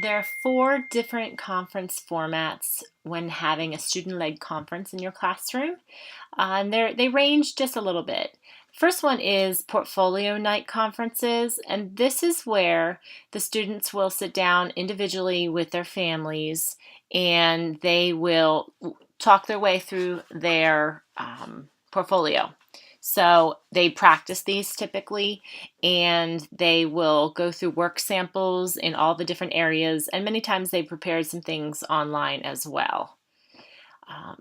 There are 4 different conference formats when having a student-led conference in your classroom, and they range just a little bit. First one is portfolio night conferences, and this is where the students will sit down individually with their families and they will talk their way through their portfolio. So they practice these typically, and they will go through work samples in all the different areas, and many times they've prepared some things online as well.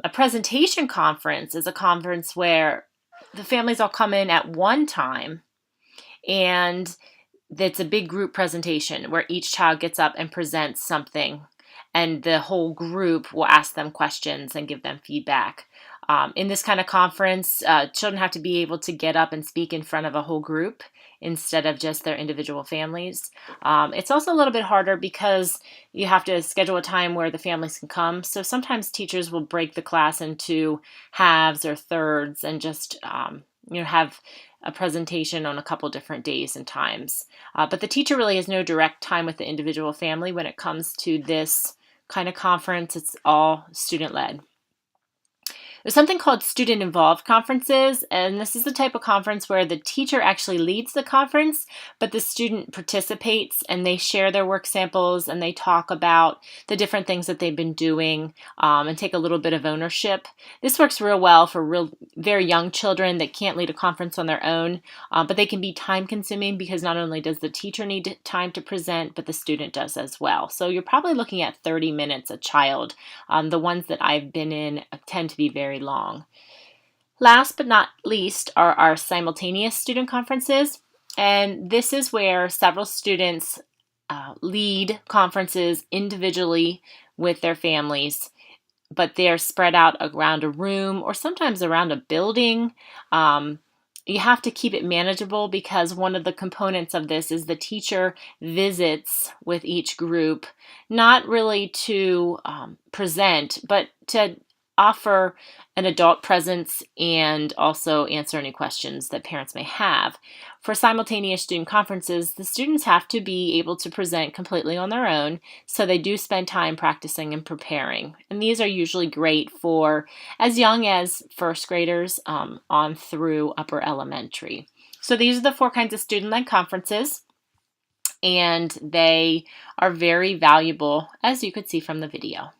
A presentation conference is a conference where the families all come in at one time, and it's a big group presentation where each child gets up and presents something, and the whole group will ask them questions and give them feedback. In this kind of conference, children have to be able to get up and speak in front of a whole group instead of just their individual families. It's also a little bit harder because you have to schedule a time where the families can come. So sometimes teachers will break the class into halves or thirds and just have a presentation on a couple different days and times. But the teacher really has no direct time with the individual family when it comes to this kind of conference. It's all student-led. There's something called student-involved conferences, and this is the type of conference where the teacher actually leads the conference, but the student participates and they share their work samples and they talk about the different things that they've been doing and take a little bit of ownership. This works real well for very young children that can't lead a conference on their own, but they can be time-consuming because not only does the teacher need time to present, but the student does as well. So you're probably looking at 30 minutes a child. The ones that I've been in tend to be very long. Last but not least are our simultaneous student conferences, and this is where several students lead conferences individually with their families, but they're spread out around a room or sometimes around a building. You have to keep it manageable because one of the components of this is the teacher visits with each group, not really to present, but to offer an adult presence and also answer any questions that parents may have. For simultaneous student conferences, the students have to be able to present completely on their own, so they do spend time practicing and preparing. And these are usually great for as young as first graders on through upper elementary. So these are the 4 kinds of student-led conferences, and they are very valuable, as you could see from the video.